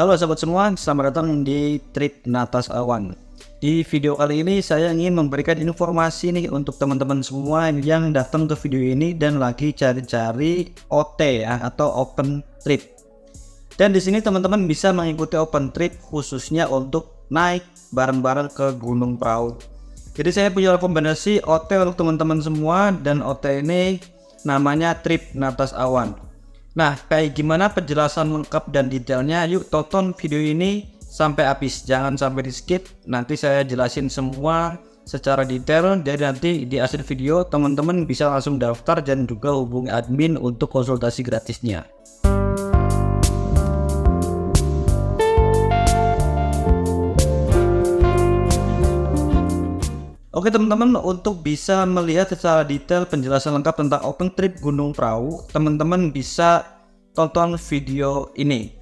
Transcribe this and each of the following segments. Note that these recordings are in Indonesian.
Halo sahabat semua, selamat datang di Trip Natas Awan. Di video kali ini saya ingin memberikan informasi nih untuk teman-teman semua yang datang ke video ini dan lagi cari-cari OT ya, atau open trip. Dan di sini teman-teman bisa mengikuti open trip khususnya untuk naik bareng-bareng ke Gunung Prau. Jadi saya punya rekomendasi OT untuk teman-teman semua, dan OT ini namanya Trip Natas Awan. Nah, kayak gimana penjelasan lengkap dan detailnya? Yuk tonton video ini sampai habis, jangan sampai di skip. Nanti saya jelasin semua secara detail, jadi nanti di akhir video teman-teman bisa langsung daftar dan juga hubungi admin untuk konsultasi gratisnya. Oke teman-teman, untuk bisa melihat secara detail penjelasan lengkap tentang open trip Gunung Prau, teman-teman bisa tonton video ini.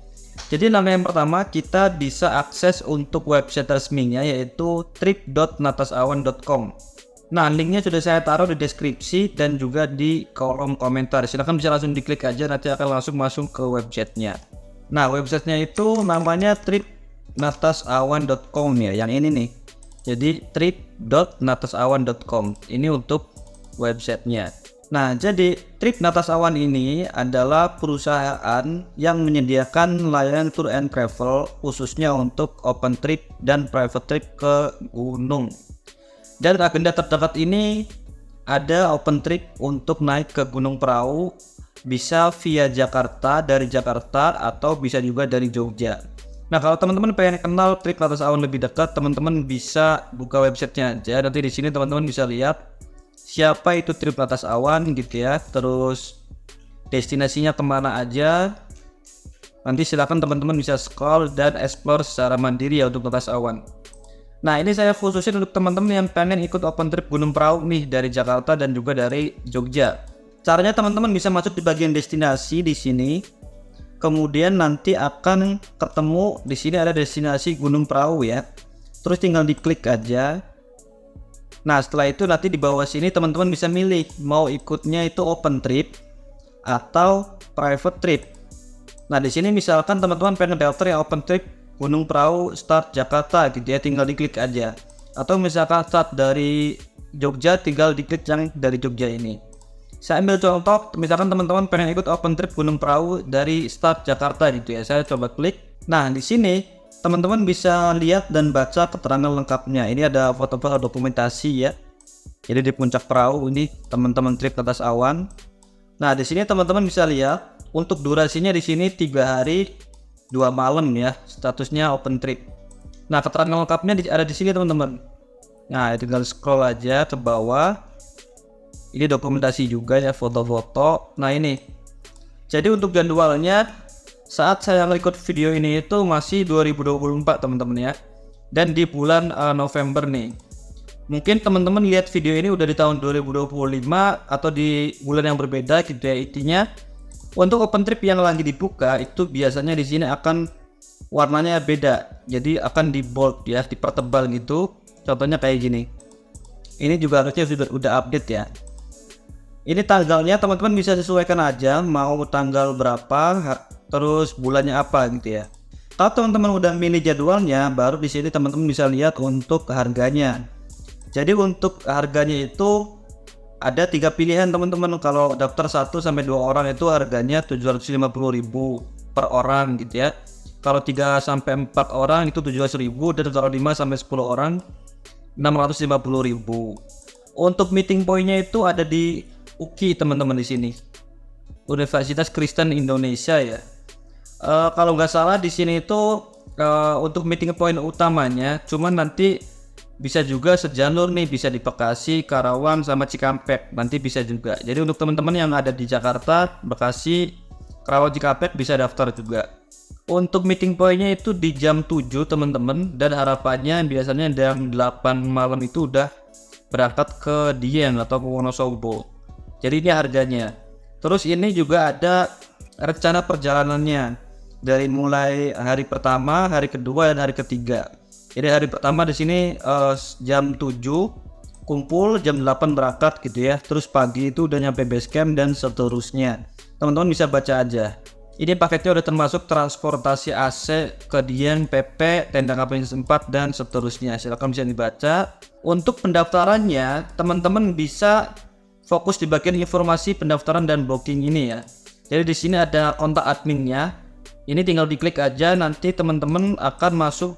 Jadi langkah yang pertama, kita bisa akses untuk website resminya, yaitu trip.natasawan.com. Nah, linknya sudah saya taruh di deskripsi dan juga di kolom komentar. Silahkan bisa langsung diklik aja, nanti akan langsung masuk ke websitenya. Nah, websitenya itu namanya trip.natasawan.com ya, yang ini nih. Jadi trip.natasawan.com ini untuk websitenya. Nah, jadi Trip Natas Awan ini adalah perusahaan yang menyediakan layanan tour and travel khususnya untuk open trip dan private trip ke gunung. Dan agenda terdekat ini ada open trip untuk naik ke Gunung Prau, bisa via Jakarta, dari Jakarta, atau bisa juga dari Jogja. Nah, kalau teman-teman pengen kenal Trip Natas Awan lebih dekat, teman-teman bisa buka websitenya aja. Nanti di sini teman-teman bisa lihat siapa itu Trip Natas Awan gitu ya. Terus destinasinya kemana aja. Nanti silakan teman-teman bisa scroll dan explore secara mandiri ya untuk Natas Awan. Nah, ini saya khususin untuk teman-teman yang pengen ikut open trip Gunung Prau nih dari Jakarta dan juga dari Jogja. Caranya teman-teman bisa masuk di bagian destinasi di sini. Kemudian nanti akan ketemu di sini ada destinasi Gunung Prau ya. Terus tinggal diklik aja. Nah, setelah itu nanti di bawah sini teman-teman bisa milih mau ikutnya itu open trip atau private trip. Nah, di sini misalkan teman-teman pengen daftar yang open trip Gunung Prau start Jakarta gitu ya, tinggal diklik aja. Atau misalkan start dari Jogja, tinggal diklik yang dari Jogja ini. Saya ambil contoh, misalkan teman-teman pengen ikut open trip Gunung Prau dari start Jakarta gitu ya. Saya coba klik. Nah, di sini teman-teman bisa lihat dan baca keterangan lengkapnya. Ini ada foto-foto dokumentasi ya. Jadi di puncak perahu ini teman-teman Trip Natas Awan. Nah, di sini teman-teman bisa lihat untuk durasinya di sini 3 hari 2 malam ya. Statusnya open trip. Nah, keterangan lengkapnya ada di sini teman-teman. Nah, tinggal scroll aja ke bawah. Ini dokumentasi juga ya, foto-foto. Nah, ini. Jadi untuk jadwalnya saat saya ikut video ini itu masih 2024 teman-teman ya. Dan di bulan November nih. Mungkin teman-teman lihat video ini udah di tahun 2025 atau di bulan yang berbeda gitu ya. Intinya untuk open trip yang lagi dibuka itu biasanya di sini akan warnanya beda. Jadi akan di bold ya, dipertebal gitu. Contohnya kayak gini. Ini juga harusnya udah update ya. Ini tanggalnya teman-teman bisa sesuaikan aja, mau tanggal berapa, terus bulannya apa gitu ya. Kalau teman-teman udah milih jadwalnya, baru di sini teman-teman bisa lihat untuk harganya. Jadi untuk harganya itu ada 3 pilihan teman-teman. Kalau daftar 1 sampai 2 orang itu harganya 750.000 per orang gitu ya. Kalau 3 sampai 4 orang itu 700.000, dan kalau 5 sampai 10 orang 650.000. Untuk meeting point-nya itu ada di UKI teman-teman, di sini Universitas Kristen Indonesia ya. Kalau nggak salah di sini itu untuk meeting point utamanya, cuman nanti bisa juga sejalur nih, bisa di Bekasi, Karawang sama Cikampek, nanti bisa juga. Jadi untuk teman-teman yang ada di Jakarta, Bekasi, Karawang, Cikampek bisa daftar juga. Untuk meeting point-nya itu di jam 7 teman-teman, dan harapannya biasanya jam 8 malam itu udah berangkat ke Dieng atau ke Wonosobo. Jadi ini harganya. Terus ini juga ada rencana perjalanannya dari mulai hari pertama, hari kedua, dan hari ketiga. Jadi hari pertama di sini jam 7 kumpul, jam 8 berangkat gitu ya. Terus pagi itu udah nyampe base camp dan seterusnya. Teman-teman bisa baca aja. Ini paketnya udah termasuk transportasi AC ke Dieng, PP, tenda kampanye 4 dan seterusnya. Silahkan bisa dibaca. Untuk pendaftarannya, teman-teman bisa fokus di bagian informasi pendaftaran dan booking ini ya. Jadi di sini ada kontak adminnya. Ini tinggal diklik aja, nanti teman-teman akan masuk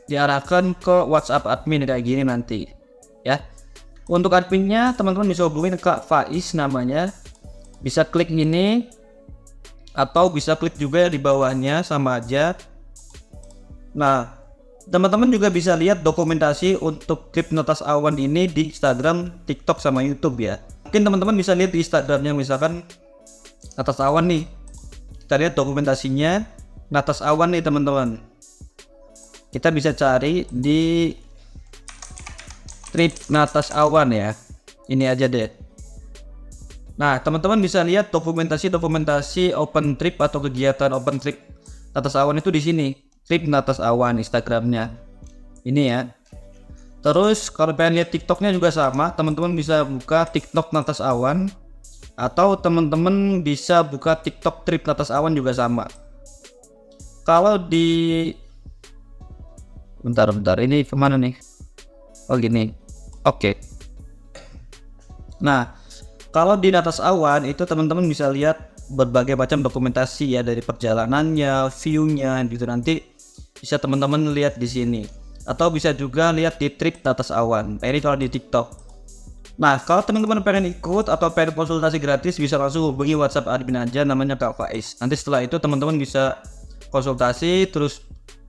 diarahkan ke WhatsApp admin kayak gini nanti ya. Untuk adminnya teman-teman bisa hubungin Kak Faiz namanya. Bisa klik ini atau bisa klik juga di bawahnya, sama aja. Nah, teman-teman juga bisa lihat dokumentasi untuk Trip Natas Awan ini di Instagram, TikTok, sama YouTube ya. Mungkin teman-teman bisa lihat di Instagramnya, misalkan Natas Awan nih. Kita lihat dokumentasinya Natas Awan nih teman-teman. Kita bisa cari di Trip Natas Awan ya. Ini aja deh. Nah, teman-teman bisa lihat dokumentasi open trip atau kegiatan open trip Natas Awan itu di sini. Trip Natas Awan Instagramnya. Ini ya. Terus kalau pengen lihat TikToknya juga sama, teman-teman bisa buka TikTok Natas Awan, atau teman-teman bisa buka TikTok Trip Natas Awan juga sama. Kalau di bentar, ini kemana nih? Oh gini. Oke. Nah, kalau di Natas Awan itu teman-teman bisa lihat berbagai macam dokumentasi ya, dari perjalanannya, view-nya gitu, nanti bisa teman-teman lihat di sini. Atau bisa juga lihat di Trip Natas Awan. Ini kalau di TikTok. Nah, kalau teman-teman pengen ikut atau pengen konsultasi gratis, bisa langsung hubungi WhatsApp admin aja, namanya Kak Faiz. Nanti setelah itu teman-teman bisa konsultasi, terus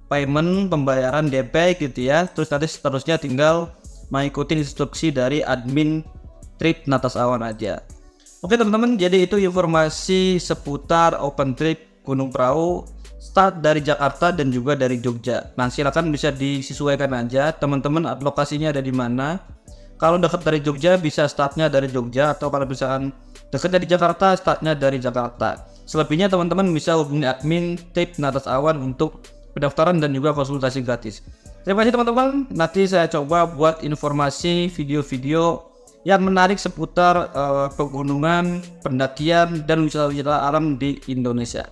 pembayaran DP gitu ya. Terus nanti seterusnya tinggal mengikuti instruksi dari admin Trip Natas Awan aja. Oke teman-teman, jadi itu informasi seputar open trip Gunung Prau start dari Jakarta dan juga dari Jogja. Nah, silakan bisa disesuaikan aja teman-teman lokasinya ada di mana. Kalau dekat dari Jogja bisa startnya dari Jogja, atau kalau misalkan dekat dari Jakarta startnya dari Jakarta. Selebihnya teman-teman bisa hubungi admin Trip Natas Awan untuk pendaftaran dan juga konsultasi gratis. Terima kasih teman-teman. Nanti saya coba buat informasi video-video yang menarik seputar pegunungan, pendakian, dan wisata alam di Indonesia.